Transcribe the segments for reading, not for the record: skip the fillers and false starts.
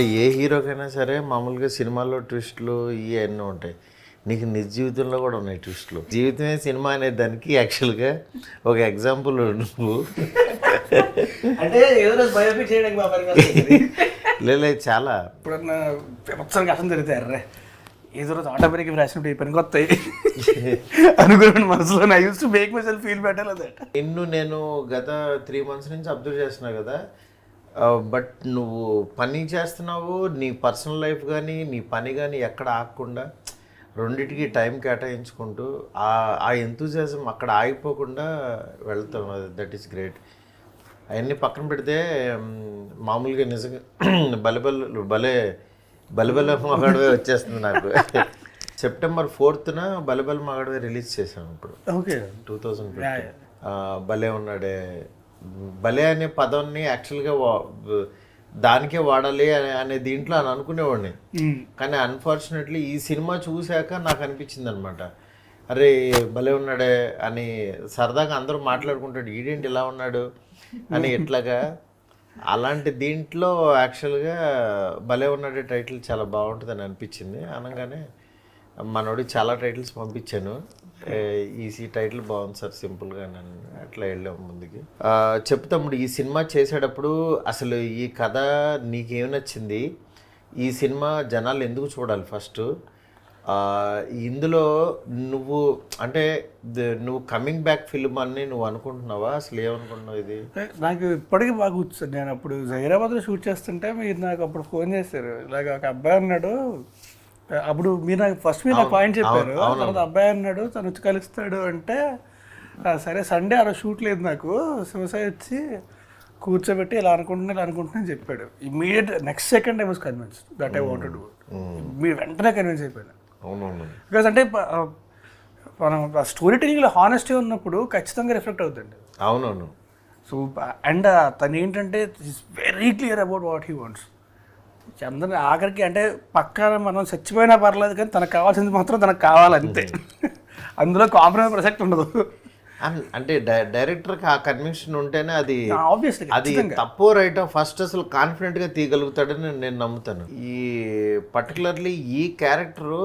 అంటే ఏ హీరోకైనా సరే మామూలుగా సినిమాల్లో ట్విస్టులు ఇవన్నీ ఉంటాయి. నీకు నిజ జీవితంలో కూడా ఉన్నాయి ట్విస్టులు. జీవితమే సినిమా అనే దానికి యాక్చువల్గా ఒక ఎగ్జాంపుల్ నువ్వు. అంటే ఏదో రోజు బయోపిక్ చేయడానికి మా పని లేదు చాలా ఇప్పుడన్నా ఒకసారి కష్టం జరుగుతారు రే ఏదో రోజు ఆటోమేటిక్ రాసినప్పుడు ఈ పనికి వస్తాయి అనుకున్నాను మనసులో. I use to make my self feel better that. నిన్ను నేను గత 3 months నుంచి అబ్జర్వ్ చేస్తున్నా కదా, బట్ నువ్వు పని చేస్తున్నావు, నీ పర్సనల్ లైఫ్ కానీ నీ పని కానీ ఎక్కడ ఆగకుండా రెండిటికి టైం కేటాయించుకుంటూ ఆ ఎంతూజియాజం అక్కడ ఆగిపోకుండా వెళ్తాం. That is great. అవన్నీ పక్కన పెడితే మామూలుగా నిజంగా బలెబల మగాడివే వచ్చేస్తుంది నాకు. September 4th బలెబల మగాడివే రిలీజ్ చేశాను ఇప్పుడు. ఓకే 2015. భలే ఉన్నాడే. భలే అనే పదాన్ని యాక్చువల్గా దానికే వాడాలి అనే దీంట్లో అని అనుకునేవాడిని. కానీ అన్ఫార్చునేట్లీ ఈ సినిమా చూశాక నాకు అనిపించింది అనమాట, అరే భలే ఉన్నాడే అని. సరదాగా అందరూ మాట్లాడుకుంటాడు ఈడేంటి ఇలా ఉన్నాడు అని ఎట్లాగా. అలాంటి దీంట్లో యాక్చువల్గా భలే ఉన్నాడే టైటిల్ చాలా బాగుంటుందని అనిపించింది. అనగానే మనోడికి చాలా టైటిల్స్ పంపించాను. ఈ టైటిల్ బాగుంది సార్ సింపుల్గా నన్ను అట్లా వెళ్ళాము ముందుకి. చెప్తాము ఈ సినిమా చేసేటప్పుడు అసలు ఈ కథ నీకేం నచ్చింది, ఈ సినిమా జనాలు ఎందుకు చూడాలి ఫస్ట్, ఇందులో నువ్వు అంటే నువ్వు కమింగ్ బ్యాక్ ఫిల్మ్ అని నువ్వు అనుకుంటున్నావా, అసలు ఏమనుకుంటున్నావు? ఇది నాకు ఇప్పటికీ బాగా కూర్చొని నేను అప్పుడు హైదరాబాద్లో షూట్ చేస్తుంటే మీరు నాకు అప్పుడు ఫోన్ చేశారు, ఇలాగ ఒక అబ్బాయి అన్నాడు. అప్పుడు మీరు నాకు ఫస్ట్ మీరు నాకు పాయింట్ చెప్పారు, తర్వాత అబ్బాయి అన్నాడు తను వచ్చి కలుస్తాడు అంటే సరే సండే అలా షూట్ లేదు నాకు, శివసాయి వచ్చి కూర్చోబెట్టి ఇలా అనుకుంటున్నా చెప్పాడు. Immediate next second I was convinced that I wanted to. మీరు వెంటనే కన్విన్స్ అయిపోయాను. బికాస్ అంటే మనం స్టోరీ టెలింగ్లో హానెస్టీ ఉన్నప్పుడు ఖచ్చితంగా రిఫ్లెక్ట్ అవుతుంది. అవునవును. సో అండ్ తను ఏంటంటే is very clear about what he wants. Chandan ఆఖరికి అంటే పక్కన మనం చచ్చిపోయినా పర్లేదు కానీ తనకు కావాల్సింది మాత్రం తనకు కావాలంతే. అందులో కాంప్రమైజ్ ప్రసక్తి ఉండదు. అంటే డైరెక్టర్కి ఆ కన్విక్షన్ ఉంటేనే అది ఆబ్వియస్లీ అది తప్పో రైటో ఫస్ట్ అసలు కాన్ఫిడెంట్గా తీయగలుగుతాడని నేను నమ్ముతాను. ఈ పర్టికులర్లీ ఈ క్యారెక్టరు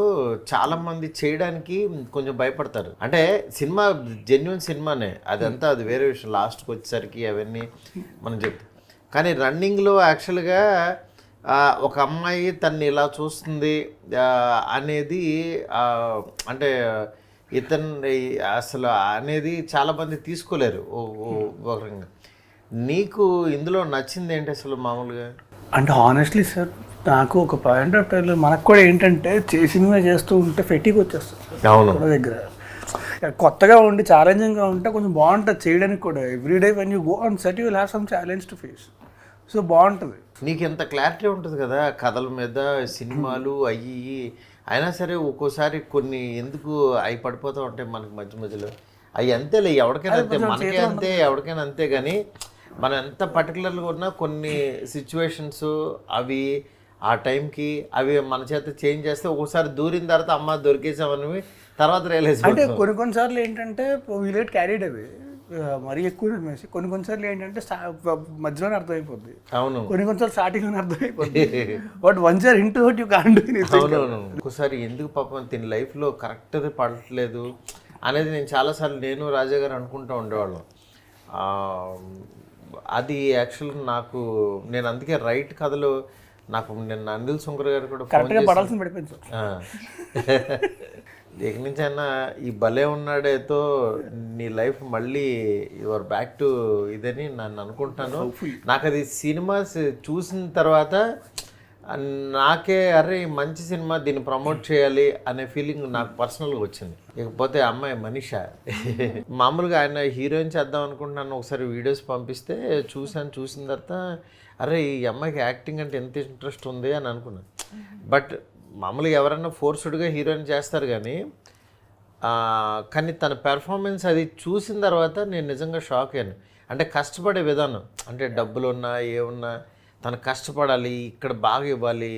చాలా మంది చేయడానికి కొంచెం భయపడతారు. అంటే సినిమా జెన్యున్ సినిమానే అదంతా, అది వేరే విషయం. లాస్ట్కి వచ్చేసరికి అవన్నీ మనం చెప్తాం. కానీ రన్నింగ్లో యాక్చువల్గా ఒక అమ్మాయి తన్ని ఇలా చూస్తుంది అనేది అంటే ఇతను అసలు అనేది చాలామంది తీసుకోలేరు ఒక రకంగా. నీకు ఇందులో నచ్చింది ఏంటి అసలు మామూలుగా? అంటే హానెస్ట్లీ సార్ నాకు ఒక పాయింట్ ఆఫ్ టైంలో మనకు కూడా ఏంటంటే సినిమా చేస్తూ ఉంటే ఫెటీకి వచ్చేస్తుంది. అవును, దగ్గర కొత్తగా ఉండి ఛాలెంజింగ్గా ఉంటే కొంచెం బాగుంటుంది చేయడానికి కూడా. Everyday when you go on set you will have some challenge to face. So బాగుంటుంది. నీకు ఎంత క్లారిటీ ఉంటుంది కదా కథల మీద, సినిమాలు అయ్యి. అయినా సరే ఒక్కోసారి కొన్ని ఎందుకు అవి పడిపోతూ ఉంటాయి మనకి మధ్య మధ్యలో. అవి అంతేలే, ఎవరికైనా అంతే, మనకే అంతే, ఎవరికైనా అంతే. కానీ మనం ఎంత పర్టికులర్గా ఉన్నా కొన్ని సిచ్యువేషన్స్ అవి ఆ టైంకి అవి మన చేత చేంజ్ చేస్తే ఒక్కోసారి దూరిన తర్వాత అమ్మ దొరికేసామని తర్వాత రియలైజ్. అంటే కొన్నిసార్లు ఏంటంటే విలేట్ క్యారీడ్ అవి మరీ ఎక్కువ నమ్మేసి కొన్నిసార్లు ఏంటంటే మధ్యలోనే అర్థమైపోద్ది. అవును, కొన్నిసార్లు స్టార్టింగ్లోనే అర్థమైపోద్ది. But once are into it you can't do anything. అవునవును. ఒకసారి ఎందుకు పాపం తిని లైఫ్లో కరెక్ట్గా పడట్లేదు అనేది నేను చాలాసార్లు నేను రాజా గారు అనుకుంటూ ఉండేవాళ్ళం. అది యాక్చువల్గా నాకు నేను అందుకే రైట్ కథలో నాకు నిన్న అనిల్ సుంకర్ గారు కూడా కరెక్ట్గా పడాల్సిన పడిపోయింది. ఇక నుంచి అయినా ఈ భలే ఉన్నాడేతో నీ లైఫ్ మళ్ళీ యువర్ బ్యాక్ టు ఇదని నన్ను అనుకుంటాను. నాకు అది సినిమా చూసిన తర్వాత నాకే అరే మంచి సినిమా, దీన్ని ప్రమోట్ చేయాలి అనే ఫీలింగ్ నాకు పర్సనల్గా వచ్చింది. ఇకపోతే అమ్మాయి మనీషా మామూలుగా ఆయన హీరోయిన్ చేద్దాం అనుకుంటున్నాను. ఒకసారి వీడియోస్ పంపిస్తే చూసిన తర్వాత అరే ఈ అమ్మాయికి యాక్టింగ్ అంటే ఎంత ఇంట్రెస్ట్ ఉంది అని అనుకున్నాను. బట్ మామూలుగా ఎవరైనా ఫోర్స్డ్గా హీరోయిన్ చేస్తారు కానీ తన పెర్ఫార్మెన్స్ అది చూసిన తర్వాత నేను నిజంగా షాక్ అయ్యాను. అంటే కష్టపడే విధానం, అంటే డబ్బులు ఉన్నా ఏమున్నా తను కష్టపడాలి, ఇక్కడ బాగా ఇవ్వాలి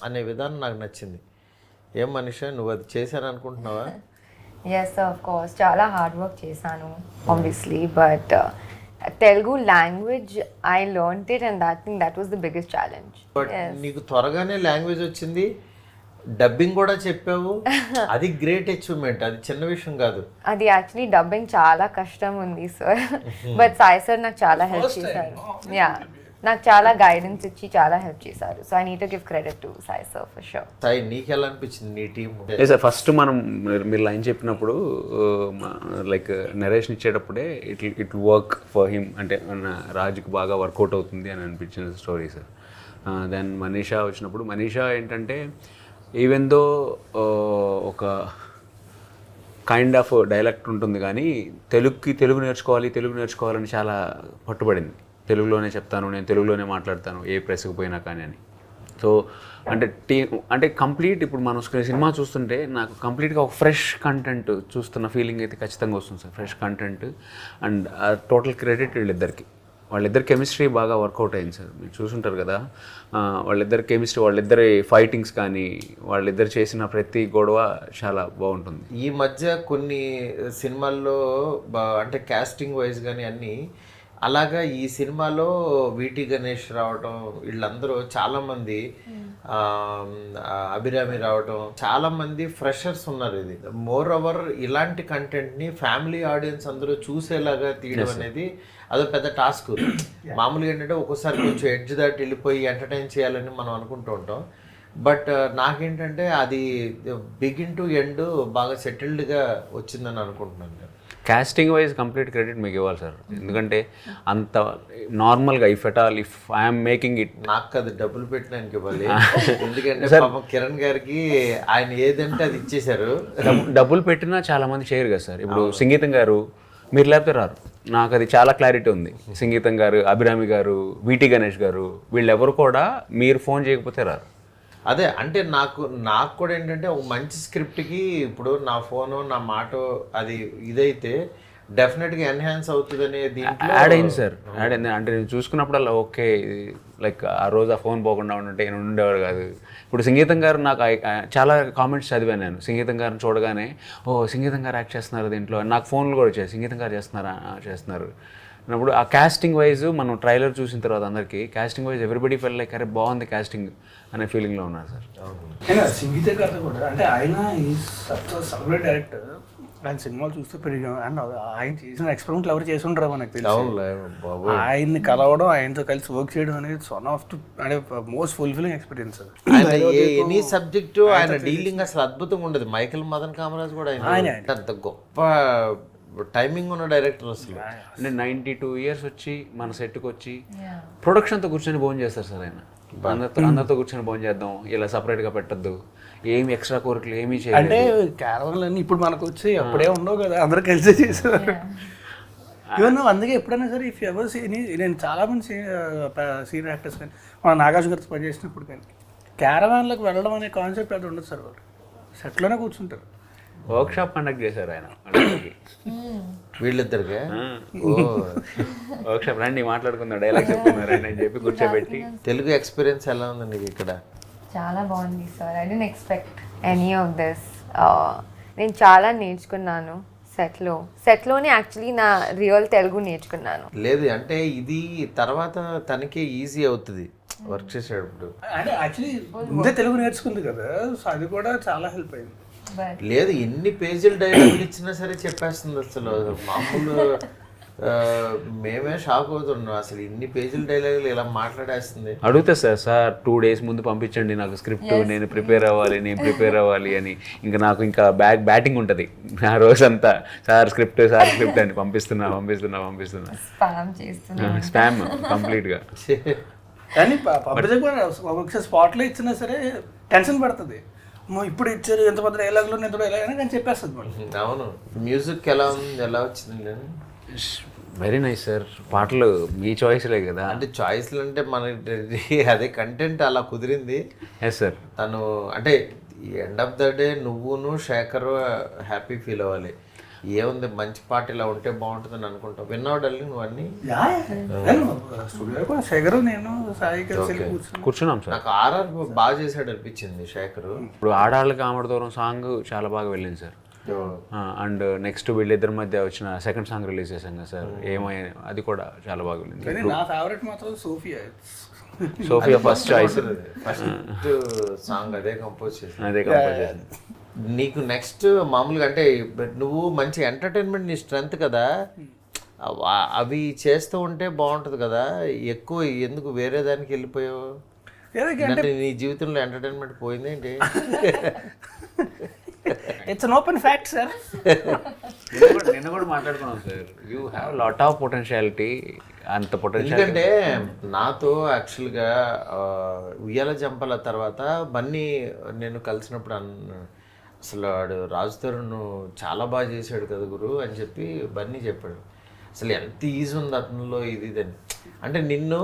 అనే విధానం నాకు నచ్చింది. ఏం మనీషా నువ్వు అది చేశాను అనుకుంటున్నావా? ఎస్ ఆఫ్ కోర్స్ చాలా హార్డ్ వర్క్ చేశాను obviously. But Telugu language, I learned it, and that was the biggest challenge. But నీకు త్వరగానే లాంగ్వేజ్ వచ్చింది, డబ్బింగ్ కూడా చెప్పావు, అది గ్రేట్ అచీవ్మెంట్, అది చిన్న విషయం కాదు. అది యాక్చువల్లీ డబ్బింగ్ చాలా కష్టం ఉంది సార్, బట్ సాయి సార్ నాకు చాలా హెల్ప్ చేశారు. యా, నాకు చాలా గైడెన్స్ ఇచ్చి చాలా హెల్ప్ చేశారు. So I need to give credit to Sai sir for sure. Sai, నీకు ఎలా అనిపించింది నీ టీం? సార్ ఫస్ట్ మనం మీరు లైన్ చెప్పినప్పుడు లైక్ నరేషన్ ఇచ్చేటప్పుడే ఇట్ వర్క్ ఫర్ హిమ్, అంటే మన రాజుకి బాగా వర్కౌట్ అవుతుంది అని అనిపించిన స్టోరీ సార్. దెన్ మనీషా వచ్చినప్పుడు, మనీషా ఏంటంటే ఈవెన్ దో ఒక కైండ్ ఆఫ్ డైలెక్ట్ ఉంటుంది కానీ తెలుగు నేర్చుకోవాలని చాలా పట్టుబడింది. తెలుగులోనే చెప్తాను, నేను తెలుగులోనే మాట్లాడతాను ఏ ప్రెస్కి పోయినా కానీ అని. సో అంటే కంప్లీట్ ఇప్పుడు మనం సినిమా చూస్తుంటే నాకు కంప్లీట్గా ఒక ఫ్రెష్ కంటెంట్ చూస్తున్న ఫీలింగ్ అయితే ఖచ్చితంగా వస్తుంది sir. Fresh content and total credit వాళ్ళిద్దరి కెమిస్ట్రీ బాగా వర్కౌట్ అయింది సార్. మీరు చూసుంటారు కదా, వాళ్ళిద్దరి కెమిస్ట్రీ, వాళ్ళిద్దరి ఫైటింగ్స్ కానీ, వాళ్ళిద్దరు చేసిన ప్రతి గొడవ చాలా బాగుంటుంది. ఈ మధ్య కొన్ని సినిమాల్లో అంటే కాస్టింగ్ వైజ్ కానీ అన్నీ అలాగా, ఈ సినిమాలో వీటి గణేష్ రావటం, వీళ్ళందరూ చాలామంది, అభిరామి రావటం, చాలామంది ఫ్రెషర్స్ ఉన్నారు. ఇది మోర్ ఓవర్ ఇలాంటి కంటెంట్ని ఫ్యామిలీ ఆడియన్స్ అందరూ చూసేలాగా తీయడం అనేది అదో పెద్ద టాస్క్. మామూలుగా ఏంటంటే ఒక్కోసారి కొంచెం ఎడ్జ్ దాటి వెళ్ళిపోయి ఎంటర్టైన్ చేయాలని మనం అనుకుంటూ ఉంటాం. బట్ నాకేంటంటే అది బిగిన్ టు ఎండ్ బాగా సెటిల్డ్గా వచ్చిందని అనుకుంటున్నాను నేను. కాస్టింగ్ వైజ్ కంప్లీట్ క్రెడిట్ మీకు ఇవ్వాలి సార్, ఎందుకంటే అంత నార్మల్గా ఇఫ్ ఐఎమ్ మేకింగ్ ఇట్, నాకు అది డబ్బులు పెట్టినానికి ఇవ్వాలి. ఎందుకంటే పాపం కిరణ్ గారికి ఆయన ఏదంటే అది ఇచ్చేశారు. డబ్బులు పెట్టినా చాలా మంది చేయరు కదా సార్. ఇప్పుడు సంగీతం గారు మీరు లేకపోతే రారు, నాకు అది చాలా క్లారిటీ ఉంది. సంగీతం గారు, అభిరామి గారు, వీటి గణేష్ గారు, వీళ్ళెవరు కూడా మీరు ఫోన్ చేయకపోతే రారు. అదే అంటే నాకు కూడా ఏంటంటే ఒక మంచి స్క్రిప్ట్కి ఇప్పుడు నా ఫోను నా మాట అది ఇదైతే డెఫినెట్గా ఎన్హాన్స్ అవుతుంది అనే దీంట్లో యాడ్ అయింది సార్. యాడ్ అయింది అంటే నేను చూసుకున్నప్పుడల్లా ఓకే, లైక్ ఆ రోజు ఆ ఫోన్ పోకుండా ఉంటే నేను ఉండేవాడు కాదు. ఇప్పుడు సంగీతం గారు నాకు చాలా కామెంట్స్ చదివాను నేను. సంగీతం గారిని చూడగానే సంగీతం గారు యాక్ట్ చేస్తున్నారు దీంట్లో, నాకు ఫోన్లు కూడా వచ్చాయి, సంగీతం గారు చేస్తున్నారు అన్నప్పుడు ఆ కాస్టింగ్ వైజ్ మనం ట్రైలర్ చూసిన తర్వాత అందరికీ కాస్టింగ్ వైజ్ ఎవ్రీబడి ఫెల్ లైక్ అరే బాగుంది కాస్టింగ్ అనే ఫీలింగ్లో ఉన్నారు సార్. సంగీత గారు కూడా అంటే ఆయన ఈ సపరేట్ డైరెక్టర్, ఆయన సినిమాలు చూస్తూ పెరిగాం. అండ్ ఆయన చేసిన ఎక్స్పెరిమెంట్లు ఎవరు చేసి ఉండరు మనకు తెలుసు. ఆయన్ని కలవడం, ఆయనతో కలిసి వర్క్ చేయడం అనేది వన్ ఆఫ్ అంటే most fulfilling experience. Any subject ఆయన డీలింగ్ అసలు అద్భుతంగా ఉండదు. మైకేల్ మదన్ కామరాజ్ కూడా ఆయన అంత గొప్ప టైమింగ్ ఉన్న డైరెక్టర్ అసలు. అంటే 92 years వచ్చి మన సెట్కి వచ్చి ప్రొడక్షన్తో కూర్చొని భోజనం చేస్తారు సార్ ఆయన. అందరితో కూర్చొని భోజనం చేద్దాం, ఇలా సపరేట్గా పెట్టద్దు, ఏమి ఎక్స్ట్రా కోరికలు ఏమీ చేయాలి. అంటే క్యారవాన్లన్నీ ఇప్పుడు మనకు వచ్చి అప్పుడే ఉండవు కదా, అందరూ కలిసి చేసేవారు. ఈవెన్ అందుకే ఎప్పుడైనా సరే ఇఫ్ ఎవర్ నేను చాలామంది సీనియర్ యాక్టర్స్ కానీ మన నాగార్జున గారితో పనిచేసినప్పుడు కానీ క్యారవాన్లకు వెళ్ళడం అనే కాన్సెప్ట్ అది ఉండదు సార్. వాళ్ళు సెట్లోనే కూర్చుంటారు. వర్క్షాప్ కండక్ట్ చేశారు ఆయన వీళ్ళిద్దరికి. వర్క్షాప్ రండి మాట్లాడుకుందాం, డైలాగ్ చెప్తున్నారు అని చెప్పి కూర్చోబెట్టి. తెలుగు ఎక్స్పీరియన్స్ ఎలా ఉంది నీకు ఇక్కడ? చాలా బాగుంది sir. I don't expect any of this. నేను చాలా నేర్చుకున్నాను సెట్లోనే యాక్చువల్లీ నా రియల్ తెలుగు నేర్చుకున్నాను. లేదు అంటే ఇది తర్వాత తనకే ఈజీ అవుతుంది వర్క్ చేసేటప్పుడు. అంటే యాక్చువల్లీ ముందే తెలుగు నేర్చుకుంది కదా, సో అది కూడా చాలా హెల్ప్ అయింది. లేదు ఎన్ని పేజీలు డైలాగులు ఇచ్చినా సరే చెప్పేస్తుంది అసలు. మామూలు మేమే షాక్ అవుతున్నాం, అసలు ఇన్ని పేజీల డైలాగులు ఇలా మాట్లాడేస్తుంది. అడుగుతా సార్ 2 days ముందు పంపించండి నాకు స్క్రిప్ట్, నేను ప్రిపేర్ అవ్వాలి అని. ఇంకా బ్యాటింగ్ ఉంటుంది ఆ రోజంతా, సార్ స్క్రిప్ట్ అని పంపిస్తున్నా. స్పామ్ కంప్లీట్గా. కానీ ఒకసారి స్పాట్లో ఇచ్చినా సరే టెన్షన్ పడుతుంది. ఇప్పుడు ఇచ్చారు ఎంత పెద్ద డైలాగులు ఎంత డైలాగ్ అని చెప్పేస్తుంది మళ్ళీ. అవును. మ్యూజిక్ ఎలా వచ్చింది? Very nice sir. పాటలు మీ చాయిస్లే కదా. అంటే చాయిస్లు అంటే మనకి అదే కంటెంట్ అలా కుదిరింది. Yes sir. తను అంటే ఎండ్ ఆఫ్ ద డే నువ్వును శేఖర్ హ్యాపీ ఫీల్ అవ్వాలి. ఏముంది మంచి పాట ఇలా ఉంటే బాగుంటుందని అనుకుంటావు. విన్నావు డార్లింగ్ నువ్వు అన్ని? శేఖర్ నేను సాయి కూర్చున్నాం సార్. నాకు ఆర్ఆర్ బాగా చేశాడు అనిపించింది శేఖర్. ఇప్పుడు ఆడాళ్ళకి ఆమడ దూరం సాంగ్ చాలా బాగా వెళ్ళింది సార్. అండ్ నెక్స్ట్ వీళ్ళిద్దరి మధ్య వచ్చిన సెకండ్ సాంగ్ రిలీజ్ చేశాం కదా సార్, ఏమై అది కూడా చాలా బాగుంది. కానీ నా ఫేవరెట్ మాత్రం Sophia. Sophia first choice, first song అదే కంపోజ్ చేసి. అదే కంపోజ్ చేసింది. నీకు నెక్స్ట్ మామూలుగా అంటే నువ్వు మంచి ఎంటర్టైన్మెంట్ నీ స్ట్రెంగ్త్ కదా, అవి చేస్తూ ఉంటే బాగుంటుంది కదా, ఎక్కువ ఎందుకు వేరే దానికి వెళ్ళిపోయావు? అంటే నీ జీవితంలో ఎంటర్టైన్మెంట్ పోయింది ఏంటి? It's an open fact sir. నిన్న కూడా మాట్లాడుకున్నాం sir, you have lot of potentiality. అంత పొటెన్షియల్ ఎందుకంటే నాతో యాక్చువల్గా ఉయ్యాల జంపల తర్వాత బన్నీ నేను కలిసినప్పుడు అసలు వాడు రాజుతో నువ్వు చాలా బాగా చేశాడు కదా గురు అని చెప్పి బన్నీ చెప్పాడు. అసలు ఎంత ఈజీ ఉంది అతనిలో ఇది అని. అంటే నిన్ను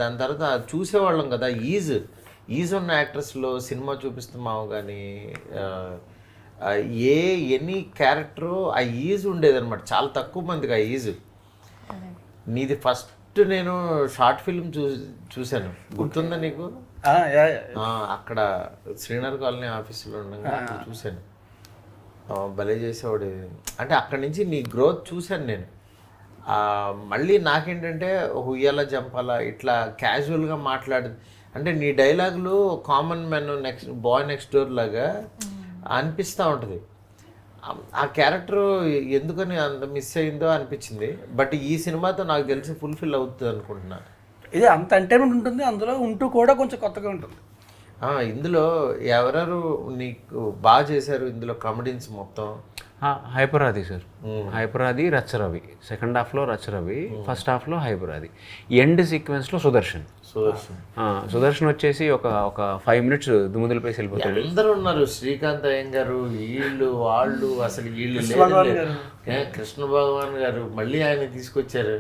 దాని తర్వాత చూసేవాళ్ళం కదా, ఈజ్ ఉన్న యాక్టర్స్లో సినిమా చూపిస్తున్నావు కానీ ఎనీ క్యారెక్టరు ఆ ఈజ్ ఉండేదన్నమాట. చాలా తక్కువ మందికి ఆ ఈజ్. నీది ఫస్ట్ నేను షార్ట్ ఫిల్మ్ చూశాను, గుర్తుందా నీకు? అక్కడ శ్రీనగర్ కాలనీ ఆఫీసులో ఉండగా చూశాను. భలే చేసేవాడు. అంటే అక్కడి నుంచి నీ గ్రోత్ చూశాను నేను. మళ్ళీ నాకేంటంటే ఉయ్యాల జంపాల ఇట్లా క్యాజువల్గా మాట్లాడు అంటే నీ డైలాగులు common man boy next door లాగా అనిపిస్తూ ఉంటుంది. ఆ క్యారెక్టర్ ఎందుకని అంత మిస్ అయిందో అనిపించింది. బట్ ఈ సినిమాతో నాకు తెలిసి ఫుల్ఫిల్ అవుతుంది అనుకుంటున్నాను. ఇది అంత ఎంటర్టైన్మెంట్ ఉంటుంది, అందులో ఉంటూ కూడా కొంచెం కొత్తగా ఉంటుంది. ఇందులో ఎవరెవరు నీకు బాగా చేశారు ఇందులో కామెడీన్స్ మొత్తం? హైపరాది సార్, హైపరాది, రచ్చరవి. సెకండ్ హాఫ్లో రచ్చరవి, ఫస్ట్ హాఫ్లో హైపరాది. ఎండ్ సీక్వెన్స్లో సుదర్శన్ వచ్చేసి ఒక 5 minutes దుమ్ముదులపేసి వెళ్ళిపోతాడు. అందరూ ఉన్నారు, శ్రీకాంత్ అయ్యంగారు, వీళ్ళు వాళ్ళు, అసలు వీళ్ళు కృష్ణ భగవాన్ గారు మళ్ళీ ఆయన తీసుకొచ్చారు.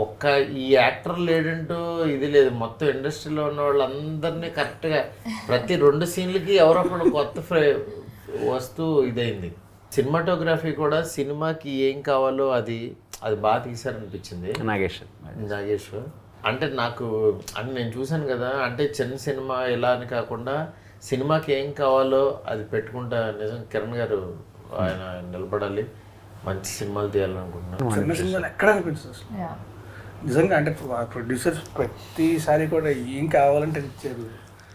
ఒక్క ఈ యాక్టర్ లేడంటూ ఇది లేదు. మొత్తం ఇండస్ట్రీలో ఉన్న వాళ్ళందరినీ కరెక్ట్గా ప్రతి 2 సీన్లకి ఎవరొకరు కొత్త వస్తూ ఇదైంది. సినిమాటోగ్రఫీ కూడా సినిమాకి ఏం కావాలో అది బాగా తీశారనిపించింది. నాగేష్ అంటే నాకు అంటే నేను చూశాను కదా, అంటే చిన్న సినిమా ఎలా అని కాకుండా సినిమాకి ఏం కావాలో అది పెట్టుకుంటా. నిజం కిరణ్ గారు ఆయన నిలబడాలి, మంచి సినిమాలు తీయాలనుకుంటున్నాను. చిన్న సినిమాలు ఎక్కడ అనిపించదు నిజంగా. అంటే ప్రొడ్యూసర్స్ ప్రతిసారి కూడా ఏం కావాలంటే ఇచ్చారు.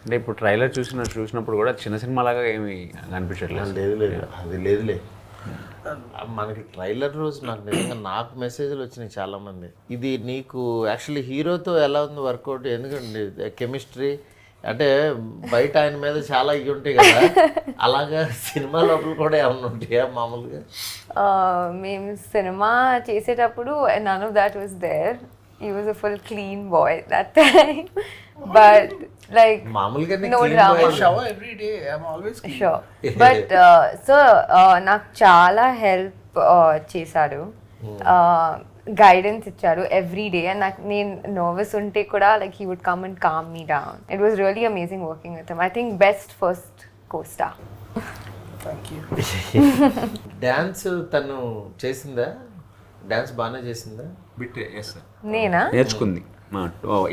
అంటే ఇప్పుడు ట్రైలర్ చూసినప్పుడు కూడా చిన్న సినిమా లాగా ఏమి అనిపించట్లేదు. లేదు అది లేదులే. మనకి ట్రైలర్ రోజు నాకు మెసేజ్లు వచ్చినాయి చాలామంది. ఇది నీకు యాక్చువల్లీ హీరోతో ఎలా ఉంది వర్కౌట్? ఎందుకంటే కెమిస్ట్రీ అంటే బయట ఆయన మీద చాలా ఇవి ఉంటాయి కదా, అలాగా సినిమా లోపల కూడా ఏమన్నా ఉంటాయా మామూలుగా? మేము సినిమా చేసేటప్పుడు none of that was there. He was a full clean boy that time. But like no drama. Shower every day. I'm always clean. Sure. But so నాకు చాలా హెల్ప్ చేశాడు, గైడెన్స్ ఇచ్చారు ఎవ్రీ డే. అండ్ నాకు నేను nervous ఉంటే కూడా like he would come and calm me down. It was really amazing working with him. I think best first costar. Thank you. Dance తను చేసిందా? డాన్స్ బాగానే చేసిందా? నేనా నేర్చుకుంది.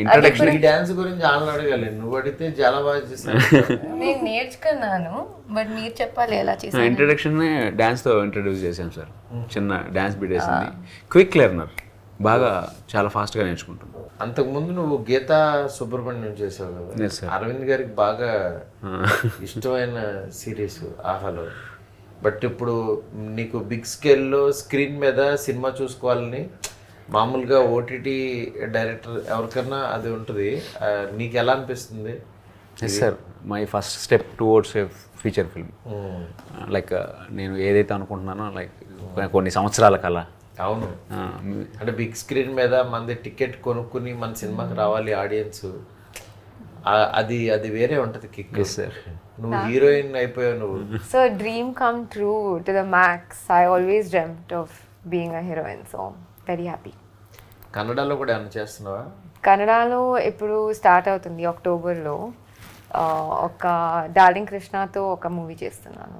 ఇంట్రడక్షన్ ఈ డాన్స్ గురించి వాళ్ళని అడగాలి, నువ్వు అడిగితే చాలా బాగా చేస్తాను. నేను నేర్చుకున్నాను, బట్ మీరు చెప్పాలి ఎలా చేశాను. ఇంట్రడక్షన్ డాన్స్తో ఇంట్రడ్యూస్ చేశాను సార్. చిన్న డాన్స్ బిట్ వేసింది. క్విక్ లెర్నర్, బాగా చాలా ఫాస్ట్గా నేర్చుకుంటుంది. అంతకుముందు నువ్వు గీతా సుబ్రహ్మణ్యం చేసావు కదా, అరవింద్ గారికి బాగా ఇష్టమైన సిరీస్ ఆహాలో. బట్ ఇప్పుడు నీకు బిగ్ స్కేల్లో స్క్రీన్ మీద సినిమా చూసుకోవాలని మామూలుగా ఓటీటీ డైరెక్టర్ ఎవరికన్నా అది ఉంటుంది. నీకు ఎలా అనిపిస్తుంది? Sir my first step towards a feature film. Like నేను ఏదైతే అనుకుంటున్నానో లైక్ కొన్ని సంవత్సరాల కల. అవును, అంటే బిగ్ స్క్రీన్ మీద మనది టికెట్ కొనుక్కుని మన సినిమాకి రావాలి ఆడియన్స్, అది వేరే ఉంటుంది కిక్. సార్ నువ్వు హీరోయిన్ అయిపోయావు నువ్వు. So dream come true to the max. I always dreamed of being a heroine, so very happy. కన్నడలో కూడా ఏమైనా చేస్తున్నావా? కన్నడలో ఇప్పుడు స్టార్ట్ అవుతుంది అక్టోబర్లో. ఒక డార్లింగ్ కృష్ణతో ఒక మూవీ చేస్తున్నాను.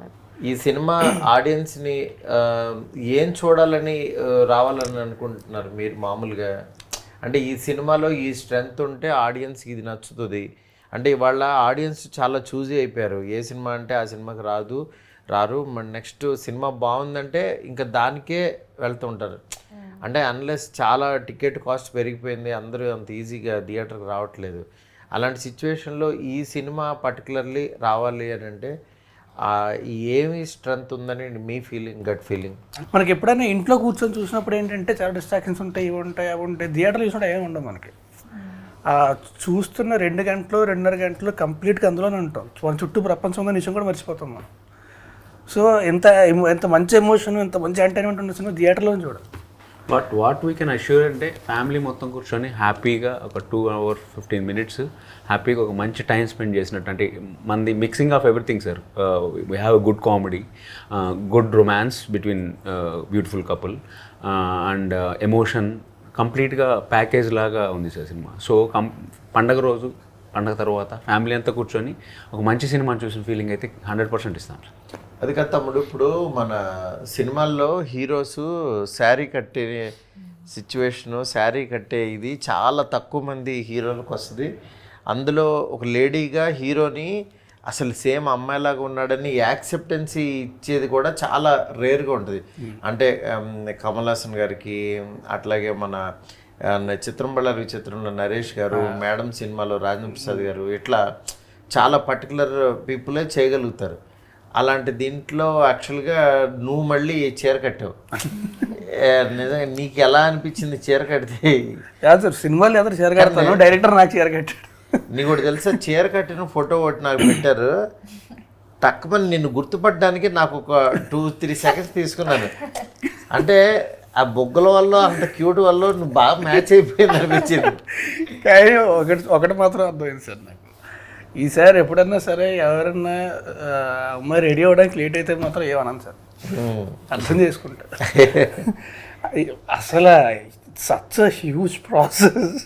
ఈ సినిమా ఆడియన్స్ని ఏం చూడాలని రావాలని అనుకుంటున్నారు మీరు మామూలుగా? అంటే ఈ సినిమాలో ఈ స్ట్రెంగ్త్ ఉంటే ఆడియన్స్కి ఇది నచ్చుతుంది అంటే ఇవాళ ఆడియన్స్ చాలా చూజీ అయిపోయారు. ఏ సినిమా అంటే ఆ సినిమాకి రాదు, రారు. మరి నెక్స్ట్ సినిమా బాగుందంటే ఇంకా దానికే వెళ్తూ ఉంటారు. అంటే అన్లెస్ చాలా టికెట్ కాస్ట్ పెరిగిపోయింది, అందరూ అంత ఈజీగా థియేటర్కి రావట్లేదు. అలాంటి సిచ్యువేషన్లో ఈ సినిమా పర్టికులర్లీ రావాలి అని అంటే ఏమి స్ట్రెంత్ ఉందని మీ ఫీలింగ్, గట్ ఫీలింగ్? మనకి ఎప్పుడైనా ఇంట్లో కూర్చొని చూసినప్పుడు ఏంటంటే చాలా డిస్ట్రాక్షన్స్ ఉంటాయి, ఇవి ఉంటాయి, అవి ఉంటాయి. థియేటర్లో చూసినప్పుడు ఏమి ఉండవు మనకి. చూస్తున్న 2 గంటలు 2.5 గంటలు కంప్లీట్గా అందులోనే ఉంటాం. మన చుట్టూ ప్రపంచం ఉందని విషయం కూడా మర్చిపోతాం మనం. సో ఎంత మంచి ఎమోషన్, ఎంత మంచి ఎంటర్టైన్మెంట్ ఉన్న సినిమా థియేటర్లో చూడాలి. But what we can assure అంటే ఫ్యామిలీ మొత్తం కూర్చొని హ్యాపీగా ఒక 2 hours 15 minutes హ్యాపీగా ఒక మంచి టైం స్పెండ్ చేసినట్టు. అంటే మనది mixing of everything sir. We have a good comedy, good romance between beautiful couple and emotion, కంప్లీట్గా ప్యాకేజ్ లాగా ఉంది సార్ సినిమా. సో పండగ రోజు, పండగ తర్వాత ఫ్యామిలీ అంతా కూర్చొని ఒక మంచి సినిమాని చూసిన ఫీలింగ్ అయితే 100% ఇస్తాం సార్. అది కదా తమ్ముడు, ఇప్పుడు మన సినిమాల్లో హీరోస్ శారీ కట్టే సిచ్యువేషను, శారీ కట్టే ఇది చాలా తక్కువ మంది హీరోలకు వస్తుంది. అందులో ఒక లేడీగా హీరోని అసలు సేమ్ అమ్మాయిలాగా ఉన్నాడని యాక్సెప్టెన్సీ ఇచ్చేది కూడా చాలా రేర్గా ఉంటుంది. అంటే కమల్ హాసన్ గారికి, అట్లాగే మన చిత్రం బళ్ళారి చిత్రంలో నరేష్ గారు, మేడం సినిమాలో రాజేంద్ర ప్రసాద్ గారు, ఇట్లా చాలా పర్టికులర్ పీపులే చేయగలుగుతారు. అలాంటి దీంట్లో యాక్చువల్గా నువ్వు మళ్ళీ చీర కట్టావు. నిజంగా నీకు ఎలా అనిపించింది చీర కడితే? సార్ సినిమాలు ఎదురు చీర కడతాను, డైరెక్టర్ నాకు చీర కట్టాడు. నీకు ఒకటి తెలుసా, చీర కట్టిన ఫోటో ఒకటి నాకు పెట్టారు. తక్కువని నిన్ను గుర్తుపట్టడానికి నాకు ఒక 2-3 seconds తీసుకున్నాను. అంటే ఆ బొగ్గల వల్ల, అంత క్యూట్ వల్ల నువ్వు బాగా మ్యాచ్ అయిపోయింది అనిపించింది. కానీ ఒకటి మాత్రం అర్థమైంది సార్ నాకు, ఈసారి ఎప్పుడన్నా సరే ఎవరన్నా అమ్మాయి రెడీ అవ్వడానికి లేట్ అయితే మాత్రం ఏమన్నాను సార్, అర్థం చేసుకుంటా. అసలు సచ్ హ్యూజ్ ప్రాసెస్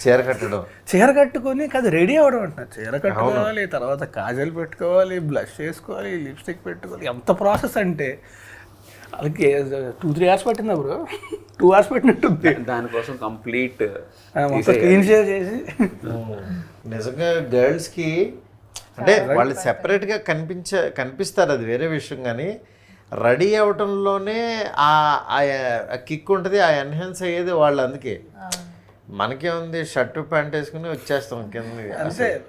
చీర కట్టుకొని కాదు రెడీ అవ్వడం అంటున్నారు. చీర కట్టుకోవాలి, తర్వాత కాజల్ పెట్టుకోవాలి, బ్లష్ వేసుకోవాలి, లిప్స్టిక్ పెట్టుకోవాలి. ఎంత ప్రాసెస్ అంటే అది 2-3 hours పట్టిందా బ్రో? 2 hours పెట్టినట్టుంది దానికోసం కంప్లీట్ క్లీన్ షేర్ చేసి. నిజంగా గర్ల్స్కి అంటే వాళ్ళు సెపరేట్గా కనిపిస్తారు, అది వేరే విషయం. కానీ రెడీ అవ్వటంలోనే ఆ కిక్ ఉంటుంది, ఆ ఎన్హాన్స్ అయ్యేది వాళ్ళు. అందుకే మనకేముంది, షర్టు ప్యాంట్ వేసుకుని వచ్చేస్తాం కింద.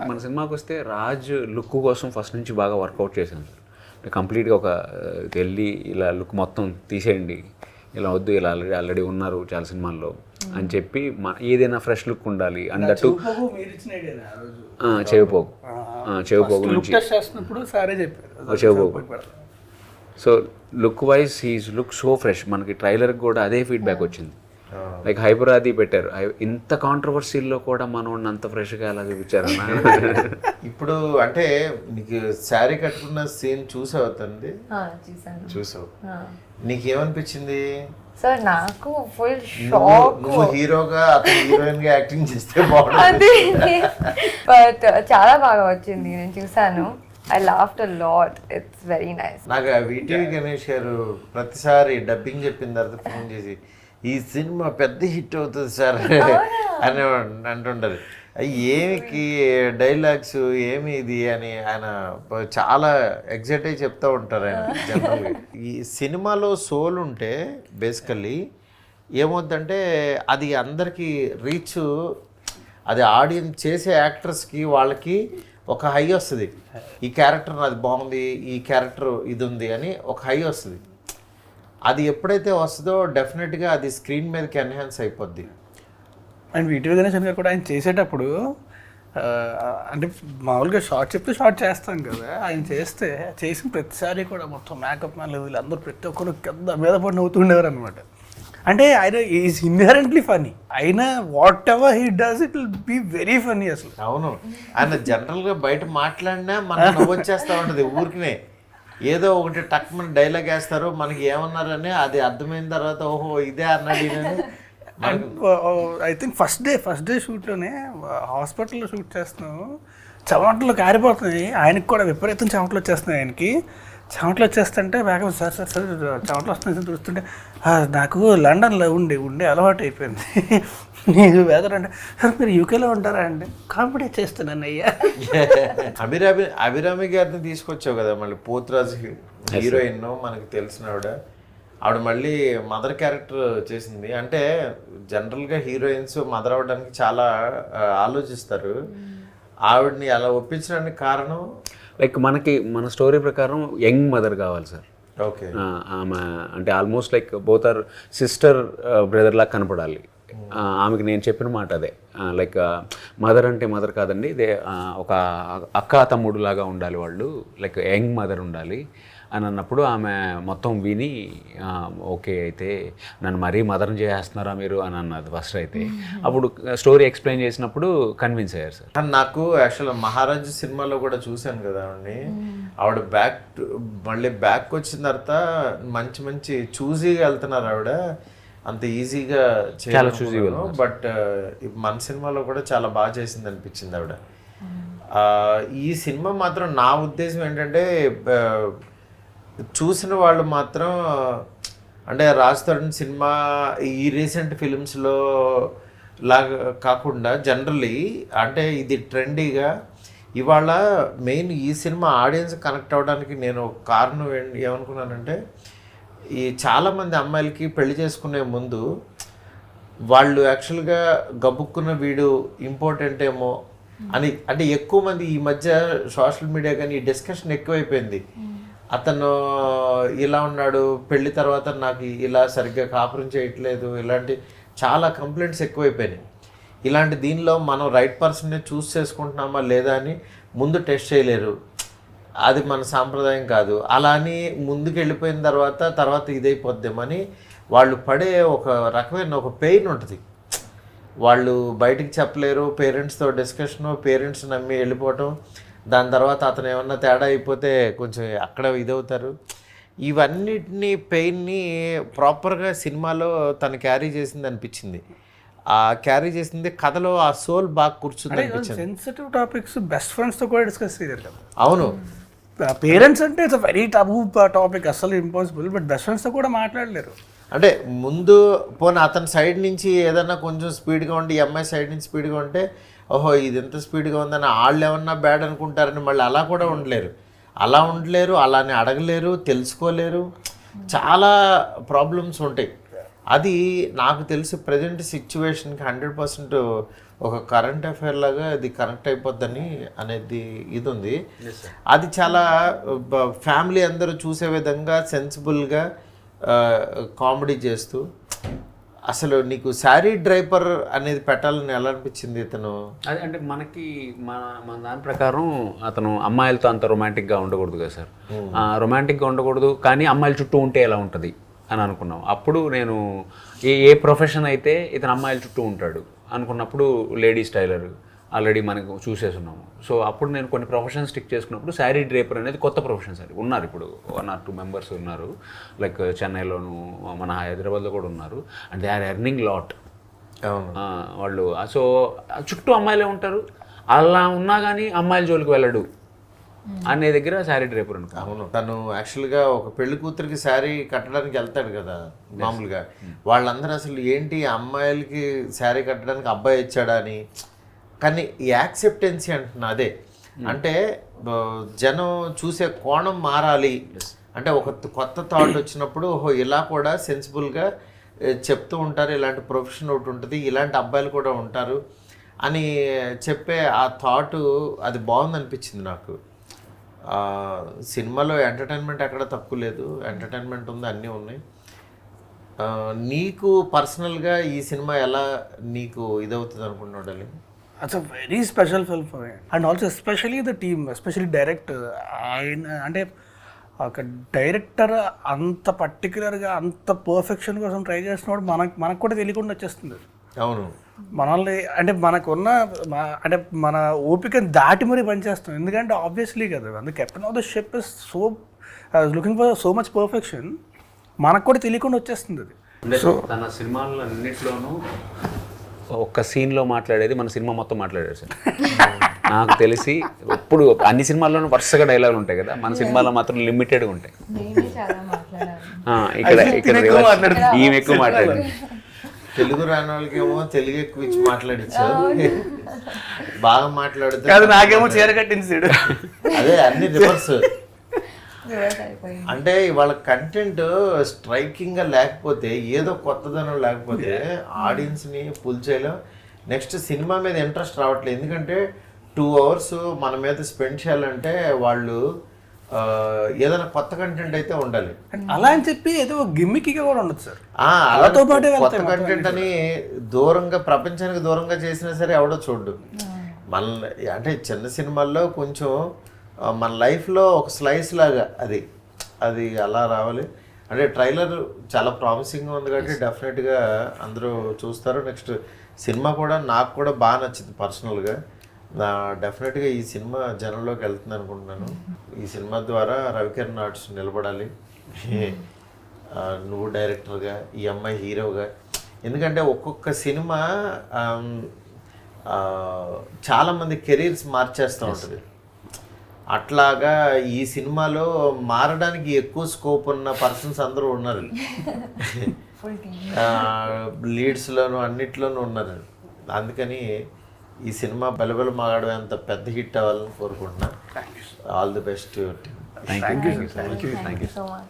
మన సినిమాకి వస్తే రాజ్ లుక్ కోసం ఫస్ట్ నుంచి బాగా వర్కౌట్ చేశాను సార్. కంప్లీట్గా ఒక వెళ్ళి ఇలా లుక్ మొత్తం తీసేయండి, ఇలా వద్దు, ఇలా ఆల్రెడీ ఉన్నారు చాలా సినిమాల్లో అని చెప్పి ఏదైనా ఫ్రెష్ లుక్ ఉండాలి అన్నట్టు. చెవిపోగు నుంచి చెవిపోగు. So look wise he's look so fresh. మనకి ట్రైలర్కి కూడా అదే ఫీడ్బ్యాక్ వచ్చింది. లైక్ హైపరాది పెట్టారు, ఇంత కాంట్రవర్సీల్లో కూడా మనం అంత ఫ్రెష్గా ఎలా చూపించారు. ఇప్పుడు అంటే నీకు శారీ కట్టుకున్న సీన్ చూసావు తండ్రి? చూసావు, నీకేమనిపించింది? సార్ నాకు ఫుల్ షాక్. నువ్వు హీరోగా, అతను హీరోయిన్ గా యాక్టింగ్ చేస్తే బాగుంటుంది. బట్ చాలా బాగా వచ్చింది, నేను చూసాను. I laughed a lot. It's very nice. నాకు వీటీవీ గణేష్ గారు ప్రతిసారి డబ్బింగ్ చెప్పిన తర్వాత ఫోన్ చేసి ఈ సినిమా పెద్ద హిట్ అవుతుంది సార్ అని అంటుంటారు. ఏమికి డైలాగ్స్ ఏమి ఇది అని ఆయన చాలా ఎగ్జైట్ అయ్యి చెప్తూ ఉంటారు ఆయన జనరల్గా. ఈ సినిమాలో సోల్ ఉంటే బేసికల్లీ ఏమవుద్దంటే అది అందరికీ రీచ్, అది ఆడియన్స్ చేసే యాక్టర్స్కి వాళ్ళకి ఒక హై వస్తుంది. ఈ క్యారెక్టర్ అది బాగుంది, ఈ క్యారెక్టర్ ఇది ఉంది అని ఒక హై వస్తుంది. అది ఎప్పుడైతే వస్తుందో డెఫినెట్గా అది స్క్రీన్ మీదకి ఎన్హాన్స్ అయిపోద్ది. అండ్ వీటీవీ గణేశన్ గారు కూడా ఆయన చేసేటప్పుడు అంటే మామూలుగా షార్ట్ చెప్తే షార్ట్ చేస్తాం కదా, ఆయన చేసిన ప్రతిసారి కూడా మొత్తం మేకప్ మ్యాన్ వీళ్ళందరూ ప్రతి ఒక్కరు కింద మీద పడి నవ్వుతుండేవారు అనమాట. అంటే ఆయన ఈజ్ ఇన్హెరెంట్లీ ఫనీ. అయినా whatever he does it will be very funny అసలు. అవును, ఆయన జనరల్గా బయట మాట్లాడినా మనకు నవ్వు వచ్చేస్తూ ఉంటుంది. ఊరికినే ఏదో ఒకటి టక్ మన డైలాగ్ వేస్తారు, మనకి ఏమన్నారని అది అర్థమైన తర్వాత ఓహో ఇదే అన్నాడు. ఐ థింక్ ఫస్ట్ డే షూట్లోనే హాస్పిటల్లో షూట్ చేస్తున్నాం, చెమటలు కారిపోతున్నాయి. ఆయనకి కూడా విపరీతం చెమటలు వచ్చేస్తున్నాయి ఆయనకి. చెమటలు వచ్చేస్తుంటే వేగం సార్ చెమటలు వస్తుంది చూస్తుంటే నాకు లండన్లో ఉండి అలవాటు అయిపోయింది. నీకు వెదర్ అంటే సార్ మీరు యూకేలో ఉంటారా అండి? కామెడీ చేస్తున్నాను అయ్యా. అభిరామి గారిని తీసుకొచ్చావు కదా మళ్ళీ, పోతురాజు హీరోయిన్ మనకు తెలిసిన ఆవిడ మళ్ళీ మదర్ క్యారెక్టర్ చేసింది. అంటే జనరల్గా హీరోయిన్స్ మదర్ అవ్వడానికి చాలా ఆలోచిస్తారు. ఆవిడని అలా ఒప్పించడానికి కారణం లైక్ మన స్టోరీ ప్రకారం యంగ్ మదర్ కావాలి సార్. ఓకే. ఆమె అంటే almost like both are sister brother లాగా కనపడాలి. ఆమెకి నేను చెప్పిన మాట అదే, లైక్ మదర్ అంటే మదర్ కాదండి, ఇదే ఒక అక్క తమ్ముడు లాగా ఉండాలి వాళ్ళు, లైక్ యంగ్ మదర్ ఉండాలి అని అన్నప్పుడు ఆమె మొత్తం విని ఓకే అయితే నన్ను మరీ మదర్ని చేస్తున్నారా మీరు అని అన్నది ఫస్ట్. అయితే అప్పుడు స్టోరీ ఎక్స్ప్లెయిన్ చేసినప్పుడు కన్విన్స్ అయ్యారు సార్. నాకు యాక్చువల్గా మహారాజు సినిమాలో కూడా చూశాను కదా ఆవిడని. ఆవిడ మళ్ళీ బ్యాక్ వచ్చిన తర్వాత మంచి మంచి చూజీగా వెళ్తున్నారు ఆవిడ, అంత ఈజీగా చాలా చూజీగా. బట్ మన సినిమాలో కూడా చాలా బాగా చేసింది అనిపించింది ఆవిడ. ఈ సినిమా మాత్రం నా ఉద్దేశం ఏంటంటే చూసిన వాళ్ళు మాత్రం అంటే రాజ్ తరుణ్ సినిమా ఈ రీసెంట్ ఫిలిమ్స్లో లాగా కాకుండా జనరలీ అంటే ఇది ట్రెండీగా ఇవాళ మెయిన్ ఈ సినిమా ఆడియన్స్ కనెక్ట్ అవ్వడానికి నేను కారణం ఏమనుకున్నానంటే, ఈ చాలామంది అమ్మాయిలకి పెళ్లి చేసుకునే ముందు వాళ్ళు యాక్చువల్గా గబుక్కున్న వీడు ఇంపార్టెంట్ ఏమో అని, అంటే ఎక్కువ మంది ఈ మధ్య సోషల్ మీడియా కానీ ఈ డిస్కషన్ ఎక్కువైపోయింది. అతను ఇలా ఉన్నాడు, పెళ్లి తర్వాత నాకు ఇలా సరిగ్గా కాపురం చేయట్లేదు, ఇలాంటి చాలా కంప్లైంట్స్ ఎక్కువైపోయినాయి. ఇలాంటి దీనిలో మనం రైట్ పర్సన్ని చూస్ చేసుకుంటున్నామా లేదా అని ముందు టెస్ట్ చేయలేరు, అది మన సాంప్రదాయం కాదు. అలా అని ముందుకు వెళ్ళిపోయిన తర్వాత ఇదైపోద్దామని వాళ్ళు పడే ఒక రకమైన ఒక పెయిన్ ఉంటుంది. వాళ్ళు బయటికి చెప్పలేరు, పేరెంట్స్తో డిస్కషను, పేరెంట్స్ నమ్మి వెళ్ళిపోవటం, దాని తర్వాత అతను ఏమన్నా తేడా అయిపోతే కొంచెం అక్కడ ఇదవుతారు. ఇవన్నిటిని పెయిన్ని ప్రాపర్గా సినిమాలో తను క్యారీ చేసింది అనిపించింది. ఆ క్యారీ చేసింది కథలో ఆ సోల్ బాగా కూర్చుంది అనిపించింది. సెన్సిటివ్ టాపిక్స్ బెస్ట్ ఫ్రెండ్స్తో కూడా డిస్కస్ చేయాలి కదా. అవును, పేరెంట్స్ అంటే ఇట్స్ వెరీ టబూ టాపిక్, అసలు ఇంపాసిబుల్. బట్ బెస్ట్ ఫ్రెండ్స్తో కూడా మాట్లాడలేరు. అంటే ముందు పోనీ అతని సైడ్ నుంచి ఏదన్నా కొంచెం స్పీడ్గా ఉండి ఈ అమ్మాయి సైడ్ నుంచి స్పీడ్గా ఉంటే ఓహో ఇది ఎంత స్పీడ్గా ఉందని వాళ్ళు ఏమన్నా బ్యాడ్ అనుకుంటారని మళ్ళీ అలా కూడా ఉండలేరు, అలానే అడగలేరు, తెలుసుకోలేరు, చాలా ప్రాబ్లమ్స్ ఉంటాయి. అది నాకు తెలిసి ప్రజెంట్ సిచ్యువేషన్కి 100% ఒక కరెంట్ అఫైర్ లాగా అది కనెక్ట్ అయిపోద్దని అనేది ఇది ఉంది. అది చాలా ఫ్యామిలీ అందరూ చూసే విధంగా సెన్సిబుల్గా కామెడీ చేస్తూ, అసలు నీకు శారీ డ్రైపర్ అనేది పెట్టాలని ఎలా అనిపించింది ఇతను? అది అంటే మన దాని ప్రకారం అతను అమ్మాయిలతో అంత రొమాంటిక్గా ఉండకూడదు కదా సార్, రొమాంటిక్గా ఉండకూడదు, కానీ అమ్మాయిల చుట్టూ ఉంటే ఎలా ఉంటుంది అని అనుకున్నాం. అప్పుడు నేను ఏ ప్రొఫెషన్ అయితే ఇతను అమ్మాయిల చుట్టూ ఉంటాడు అనుకున్నప్పుడు లేడీస్ టైలర్ ఆల్రెడీ మనకు చూసేస్తున్నాము. సో అప్పుడు నేను కొన్ని ప్రొఫెషన్స్ స్టిక్ చేసుకున్నప్పుడు శారీ డ్రేపర్ అనేది కొత్త ప్రొఫెషన్ సార్. ఉన్నారు ఇప్పుడు 1 or 2 మెంబర్స్ ఉన్నారు, లైక్ చెన్నైలోను మన హైదరాబాద్లో కూడా ఉన్నారు. And they are earning lot వాళ్ళు. సో చుట్టూ అమ్మాయిలే ఉంటారు, అలా ఉన్నా కానీ అమ్మాయిల జోలికి వెళ్ళడు అనే దగ్గర శారీ డ్రేపర్ అనుకో. అవును, తను యాక్చువల్గా ఒక పెళ్లి కూతురికి శారీ కట్టడానికి వెళ్తాడు కదా మామూలుగా. వాళ్ళందరూ అసలు ఏంటి అమ్మాయిలకి శారీ కట్టడానికి అబ్బాయి ఇచ్చాడా అని, కానీ ఈ యాక్సెప్టెన్సీ అంటున్నా అదే. అంటే జనం చూసే కోణం మారాలి అంటే ఒక కొత్త థాట్ వచ్చినప్పుడు ఓహో ఇలా కూడా సెన్సిబుల్గా చెప్తూ ఉంటారు, ఇలాంటి ప్రొఫెషన్ ఒకటి ఉంటుంది, ఇలాంటి అబ్బాయిలు కూడా ఉంటారు అని చెప్పే ఆ థాటు అది బాగుంది అనిపించింది నాకు. సినిమాలో ఎంటర్టైన్మెంట్ ఎక్కడ తక్కువ లేదు, ఎంటర్టైన్మెంట్ ఉంది, అన్నీ ఉన్నాయి. నీకు పర్సనల్గా ఈ సినిమా ఎలా నీకు ఇదవుతుంది అనుకుంటున్నావు darling? It's a very special film for me. And also especially the team, especially director. అంటే ఒక డైరెక్టర్ అంత పర్టికులర్గా అంత పర్ఫెక్షన్ కోసం ట్రై చేస్తున్నప్పుడు మనకు కూడా తెలియకుండా వచ్చేస్తుంది. అవును, మనల్ని అంటే మనకున్న అంటే మన ఓపికని దాటి మరీ పనిచేస్తాం. ఎందుకంటే ఆబ్వియస్లీ కదా, అందుకే captain of the ship is so looking for so much perfection, మనకు కూడా తెలియకుండా వచ్చేస్తుంది అది. సో తన సినిమాల్లో అన్నింటిలోనూ ఒక్క సీన్లో మాట్లాడేది మన సినిమా మొత్తం మాట్లాడారు సార్. నాకు తెలిసి ఇప్పుడు అన్ని సినిమాల్లోనూ వరుసగా డైలాగులు ఉంటాయి కదా, మన సినిమాలో మాత్రం లిమిటెడ్గా ఉంటాయి. నేనే చాలా మాట్లాడాను. ఇక్కడ ఈమె ఎక్కువ మాట్లాడింది. తెలుగు రాని వాళ్ళకి ఏమో తెలుగు ఎక్కువ ఇచ్చి మాట్లాడించారు, బాగా మాట్లాడితే కాదు నాకేమో చీర కట్టింది సీడు. అదే అన్ని రివర్స్. రివర్స్ అయిపోయింది. అంటే వాళ్ళ కంటెంట్ స్ట్రైకింగ్ గా లేకపోతే, ఏదో కొత్తదనం లేకపోతే ఆడియన్స్ ని పుల్ చేయలేం. నెక్స్ట్ సినిమా మీద ఇంట్రెస్ట్ రావట్లేదు. ఎందుకంటే 2 hours మన మీద స్పెండ్ చేయాలంటే వాళ్ళు ఏదైనా కొత్త కంటెంట్ అయితే ఉండాలి. అలా అని చెప్పి ఏదో గిమ్మిక్గా కూడా ఉండదు సార్. అలాతో పాటు కొత్త కంటెంట్ అని దూరంగా, ప్రపంచానికి దూరంగా చేసినా సరే ఎవడో చూడ్డు. మన అంటే చిన్న సినిమాల్లో కొంచెం మన లైఫ్లో ఒక స్లైస్ లాగా అది అది అలా రావాలి. అంటే ట్రైలర్ చాలా ప్రామిసింగ్గా ఉంది కాబట్టి డెఫినెట్గా అందరూ చూస్తారు. నెక్స్ట్ సినిమా కూడా నాకు కూడా బాగా నచ్చింది పర్సనల్గా. డెఫినెట్గా ఈ సినిమా జనంలోకి వెళ్తుంది అనుకుంటున్నాను. ఈ సినిమా ద్వారా రవికిరణ్ ఆర్ట్స్ నిలబడాలి, నువ్వు డైరెక్టర్గా, ఈ అమ్మాయి హీరోగా. ఎందుకంటే ఒక్కొక్క సినిమా చాలామంది కెరీర్స్ మార్చేస్తూ ఉంటుంది. అట్లాగా ఈ సినిమాలో మారడానికి ఎక్కువ స్కోప్ ఉన్న పర్సన్స్ అందరూ ఉన్నారు. లీడ్స్లోను అన్నిట్లోనూ ఉన్నారు. అందుకని ఈ సినిమా బలబల మాగడం అంత పెద్ద హిట్ అవ్వాలని కోరుకుంటున్నా. All the best. Thank you. Thank you so much.